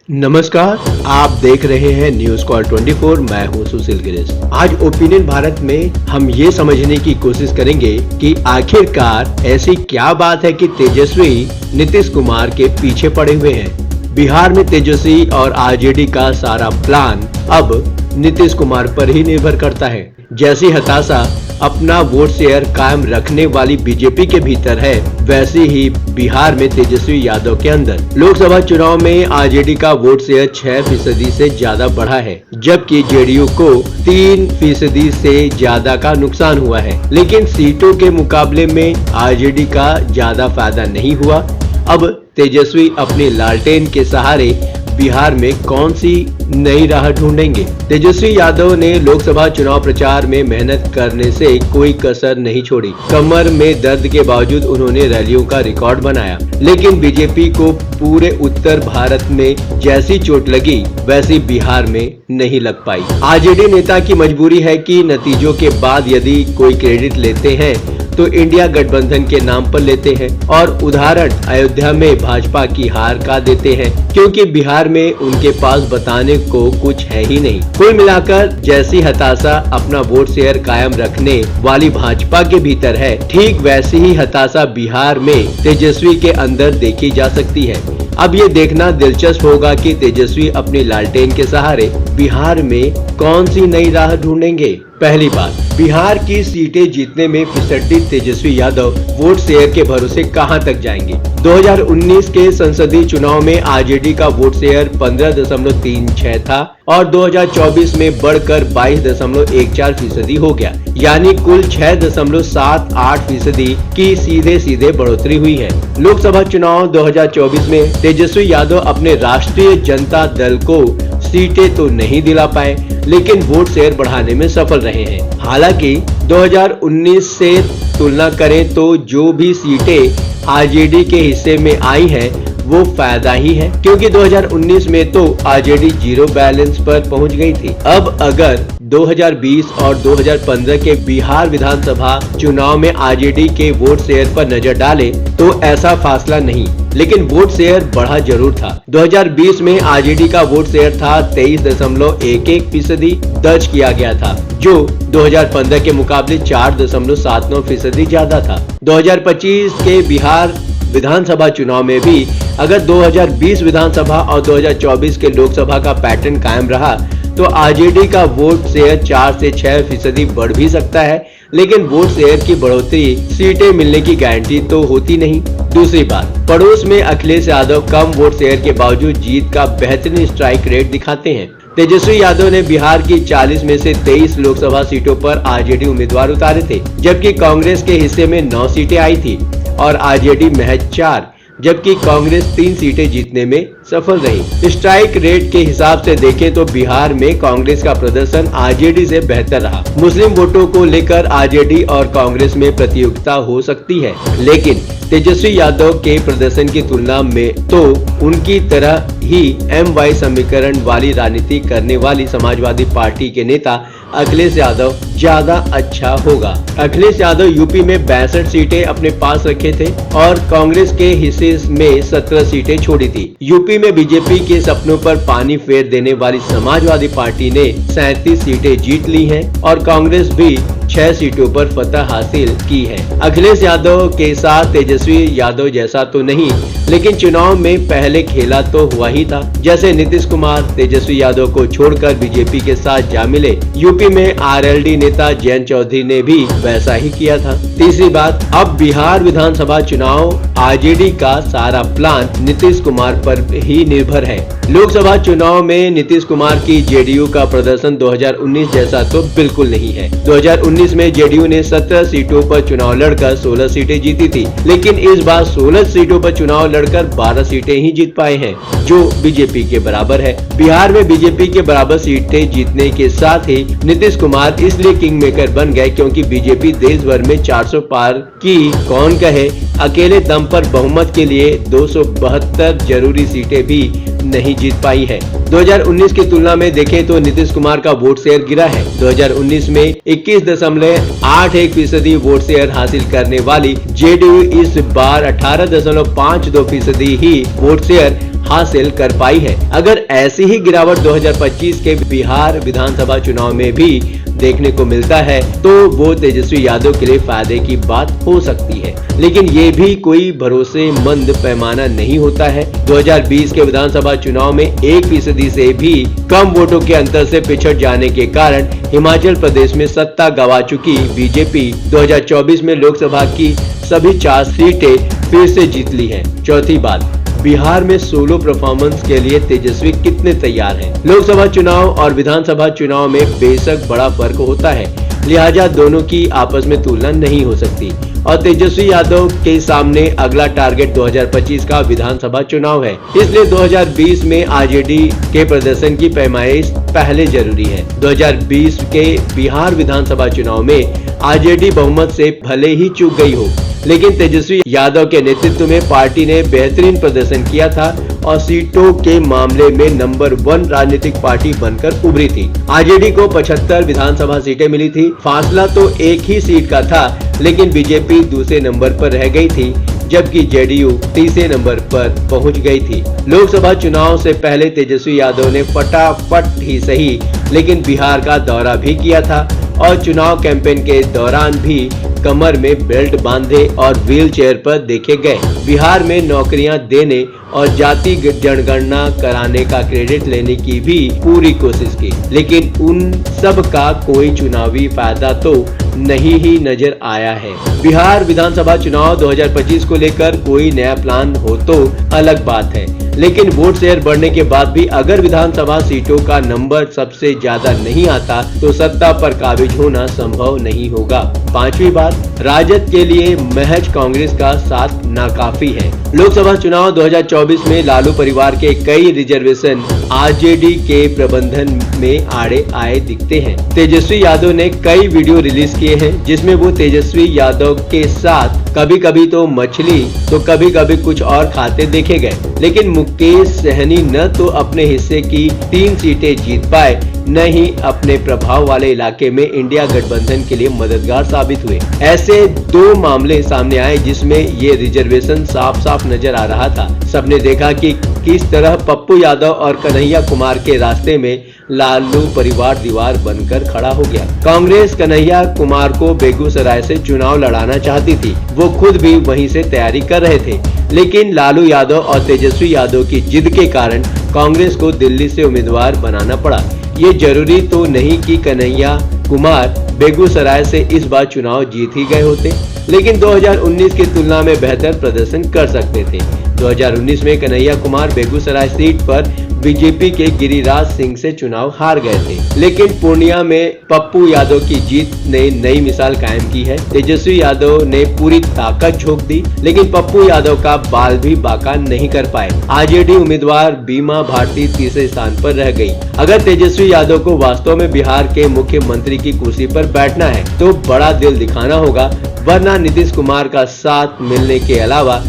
नमस्कार, आप देख रहे हैं न्यूज कॉल 24। मैं हूं सुशील गिरीश। आज ओपिनियन भारत में हम ये समझने की कोशिश करेंगे कि आखिरकार ऐसी क्या बात है कि तेजस्वी नीतीश कुमार के पीछे पड़े हुए हैं। बिहार में तेजस्वी और आरजेडी का सारा प्लान अब नीतीश कुमार पर ही निर्भर करता है। जैसी हताशा अपना वोट शेयर कायम रखने वाली बीजेपी के भीतर है, वैसे ही बिहार में तेजस्वी यादव के अंदर। लोकसभा चुनाव में आरजेडी का वोट शेयर 6% से ज्यादा बढ़ा है, जबकि जेडीयू को 3% से ज्यादा का नुकसान हुआ है। लेकिन सीटों के मुकाबले में आरजेडी का ज्यादा फायदा नहीं हुआ। अब तेजस्वी अपने लालटेन के सहारे बिहार में कौन सी नई राह ढूंढेंगे। तेजस्वी यादव ने लोकसभा चुनाव प्रचार में मेहनत करने से कोई कसर नहीं छोड़ी। कमर में दर्द के बावजूद उन्होंने रैलियों का रिकॉर्ड बनाया, लेकिन बीजेपी को पूरे उत्तर भारत में जैसी चोट लगी वैसी बिहार में नहीं लग पाई। आरजेडी नेता की मजबूरी है कि नतीजों के बाद यदि कोई क्रेडिट लेते हैं तो इंडिया गठबंधन के नाम पर लेते हैं और उदाहरण अयोध्या में भाजपा की हार का देते हैं, क्योंकि बिहार में उनके पास बताने को कुछ है ही नहीं। कुल मिलाकर जैसी हताशा अपना वोट शेयर कायम रखने वाली भाजपा के भीतर है, ठीक वैसी ही हताशा बिहार में तेजस्वी के अंदर देखी जा सकती है। अब ये देखना दिलचस्प होगा कि तेजस्वी अपनी लालटेन के सहारे बिहार में कौन सी नई राह ढूंढेंगे। पहली बात, बिहार की सीटें जीतने में फिसड्डी तेजस्वी यादव वोट शेयर के भरोसे कहां तक जाएंगे। 2019 के संसदीय चुनाव में आरजेडी का वोट शेयर 15.36 था और 2024 में बढ़कर 22.14% हो गया, यानी कुल 6.78% की सीधे बढ़ोतरी हुई है। लोकसभा चुनाव 2024 में तेजस्वी यादव अपने राष्ट्रीय जनता दल को सीटें तो नहीं दिला पाए, लेकिन वोट शेयर बढ़ाने में सफल रहे हैं। हालांकि 2019 से तुलना करें तो जो भी सीटें आरजेडी के हिस्से में आई हैं वो फायदा ही है, क्योंकि 2019 में तो आरजेडी जीरो बैलेंस पर पहुंच गई थी। अब अगर 2020 और 2015 के बिहार विधानसभा चुनाव में आरजेडी के वोट शेयर पर नजर डालें तो ऐसा फासला नहीं, लेकिन वोट शेयर बढ़ा जरूर था। 2020 में आरजेडी का वोट शेयर था 23.11% दर्ज किया गया था, जो 2015 के मुकाबले 4.79% ज्यादा था। 2025 के बिहार विधानसभा चुनाव में भी अगर 2020 विधानसभा और 2024 के लोकसभा का पैटर्न कायम रहा तो आरजेडी का वोट शेयर 4 से 6% बढ़ भी सकता है, लेकिन वोट शेयर की बढ़ोतरी सीटें मिलने की गारंटी तो होती नहीं। दूसरी बात, पड़ोस में अखिलेश यादव कम वोट शेयर के बावजूद जीत का बेहतरीन स्ट्राइक रेट दिखाते हैं। तेजस्वी यादव ने बिहार की 40 में से 23 लोकसभा सीटों पर आरजेडी उम्मीदवार उतारे थे, जबकि कांग्रेस के हिस्से में 9 सीटें आई थी और आरजेडी महज 4, जबकि कांग्रेस 3 सीटें जीतने में सफल रही। स्ट्राइक रेट के हिसाब से देखें तो बिहार में कांग्रेस का प्रदर्शन आरजेडी से बेहतर रहा। मुस्लिम वोटों को लेकर आरजेडी और कांग्रेस में प्रतियोगिता हो सकती है, लेकिन तेजस्वी यादव के प्रदर्शन की तुलना में तो उनकी तरह ही MY समीकरण वाली राजनीति करने वाली समाजवादी पार्टी के नेता अखिलेश यादव ज्यादा अच्छा होगा। अखिलेश यादव यूपी में 62 सीटें अपने पास रखे थे और कांग्रेस के हिस्से में 17 सीटें छोड़ी थी। यूपी में बीजेपी के सपनों पर पानी फेर देने वाली समाजवादी पार्टी ने 37 सीटें जीत ली हैं और कांग्रेस भी 6 सीटों पर फतह हासिल की है। अखिलेश यादव के साथ तेजस्वी यादव जैसा तो नहीं, लेकिन चुनाव में पहले खेला तो हुआ ही था। जैसे नीतीश कुमार तेजस्वी यादव को छोड़कर बीजेपी के साथ जा मिले, यूपी में आरएलडी नेता जयंत चौधरी ने भी वैसा ही किया था। तीसरी बात, अब बिहार विधानसभा चुनाव आरजेडी का सारा प्लान नीतीश कुमार पर ही निर्भर है। लोकसभा चुनाव में नीतीश कुमार की जेडीयू का प्रदर्शन 2019 जैसा तो बिल्कुल नहीं है। 2019 में जेडीयू ने 17 सीटों पर चुनाव लड़कर 16 सीटें जीती थी, लेकिन इस बार 16 सीटों पर चुनाव लड़कर 12 सीटें ही जीत पाए हैं, जो बीजेपी के बराबर है। बिहार में बीजेपी के बराबर सीटें जीतने के साथ ही नीतीश कुमार इसलिए किंग मेकर बन गए क्योंकि बीजेपी देश भर में 400 पार की कौन कहे, अकेले दम पर बहुमत के लिए 272 जरूरी सीटें भी नहीं जीत पाई है। 2019 की तुलना में देखें तो नीतीश कुमार का वोट शेयर गिरा है। 2019 में 21.81% वोट शेयर हासिल करने वाली जेडीयू इस बार 18.52% ही वोट शेयर हासिल कर पाई है। अगर ऐसी ही गिरावट 2025 के बिहार विधानसभा चुनाव में भी देखने को मिलता है तो वो तेजस्वी यादव के लिए फायदे की बात हो सकती है, लेकिन ये भी कोई भरोसेमंद पैमाना नहीं होता है। 2020 के विधानसभा चुनाव में 1% से भी कम वोटों के अंतर से पिछड़ जाने के कारण हिमाचल प्रदेश में सत्ता गंवा चुकी बीजेपी 2024 में लोकसभा की सभी 4 सीटें फिर से जीत ली हैं। चौथी बात, बिहार में सोलो परफॉर्मेंस के लिए तेजस्वी कितने तैयार हैं? लोकसभा चुनाव और विधानसभा चुनाव में बेशक बड़ा फर्क होता है, लिहाजा दोनों की आपस में तुलना नहीं हो सकती और तेजस्वी यादव के सामने अगला टारगेट 2025 का विधानसभा चुनाव है, इसलिए 2020 में आरजेडी के प्रदर्शन की पैमाइश पहले जरूरी है। 2020 के बिहार विधानसभा चुनाव में आरजेडी बहुमत से भले ही चूक गई हो, लेकिन तेजस्वी यादव के नेतृत्व में पार्टी ने बेहतरीन प्रदर्शन किया था और सीटों के मामले में नंबर 1 राजनीतिक पार्टी बनकर उभरी थी। आरजेडी को 75 विधानसभा सीटें मिली थी। फासला तो एक ही सीट का था, लेकिन बीजेपी दूसरे नंबर पर रह गई थी, जबकि जेडीयू तीसरे नंबर पर पहुंच गई थी। लोकसभा चुनाव से पहले तेजस्वी यादव ने फटाफट ही सही, लेकिन बिहार का दौरा भी किया था और चुनाव कैंपेन के दौरान भी कमर में बेल्ट बांधे और व्हील चेयर पर देखे गए। बिहार में नौकरियां देने और जाति जनगणना कराने का क्रेडिट लेने की भी पूरी कोशिश की, लेकिन उन सब का कोई चुनावी फायदा तो नहीं ही नजर आया है। बिहार विधानसभा चुनाव 2025 को लेकर कोई नया प्लान हो तो अलग बात है, लेकिन वोट शेयर बढ़ने के बाद भी अगर विधानसभा सीटों का नंबर सबसे ज्यादा नहीं आता तो सत्ता पर काबिज होना संभव नहीं होगा। पांचवी बात, राजद के लिए महज कांग्रेस का साथ नाकाफी है। लोकसभा चुनाव 2024 में लालू परिवार के कई रिजर्वेशन आरजेडी के प्रबंधन में आड़े आए दिखते हैं। तेजस्वी यादव ने कई वीडियो रिलीज किए हैं जिसमें वो तेजस्वी यादव के साथ कभी कभी तो मछली तो कभी कभी कुछ और खाते देखे गए, लेकिन मुकेश सहनी न तो अपने हिस्से की 3 सीटें जीत पाए, न ही अपने प्रभाव वाले इलाके में इंडिया गठबंधन के लिए मददगार साबित हुए। ऐसे 2 मामले सामने आए जिसमें ये रिजर्वेशन साफ साफ नजर आ रहा था। सबने देखा कि किस तरह पप्पू यादव और कन्हैया कुमार के रास्ते में लालू परिवार दीवार बनकर खड़ा हो गया। कांग्रेस कन्हैया कुमार को बेगूसराय से चुनाव लड़ाना चाहती थी, वो खुद भी वहीं से तैयारी कर रहे थे, लेकिन लालू यादव और तेजस्वी यादव की जिद के कारण कांग्रेस को दिल्ली से उम्मीदवार बनाना पड़ा। ये जरूरी तो नहीं कि कन्हैया कुमार बेगूसराय से इस बार चुनाव जीत ही गए होते, लेकिन 2019 की तुलना में बेहतर प्रदर्शन कर सकते थे। 2019 में कन्हैया कुमार बेगूसराय सीट पर बीजेपी के गिरिराज सिंह से चुनाव हार गए थे, लेकिन पूर्णिया में पप्पू यादव की जीत ने नई मिसाल कायम की है। तेजस्वी यादव ने पूरी ताकत झोंक दी, लेकिन पप्पू यादव का बाल भी बाका नहीं कर पाए। आरजेडी उम्मीदवार बीमा भारती तीसरे स्थान पर रह गई। अगर तेजस्वी यादव को वास्तव में बिहार के मुख्यमंत्री की कुर्सी पर बैठना है तो बड़ा दिल दिखाना होगा, वरना नीतीश कुमार का साथ मिलने के अलावा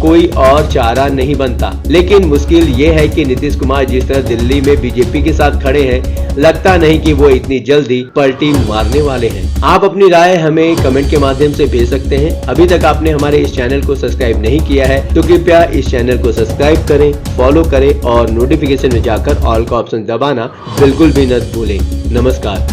कोई और चारा नहीं बनता। लेकिन मुश्किल ये है कि नीतीश कुमार जिस तरह दिल्ली में बीजेपी के साथ खड़े हैं, लगता नहीं कि वो इतनी जल्दी पलटी मारने वाले हैं। आप अपनी राय हमें कमेंट के माध्यम से भेज सकते हैं। अभी तक आपने हमारे इस चैनल को सब्सक्राइब नहीं किया है तो कृपया इस चैनल को सब्सक्राइब करें, फॉलो करें और नोटिफिकेशन में जाकर ऑल का ऑप्शन दबाना बिल्कुल भी न भूलें। नमस्कार।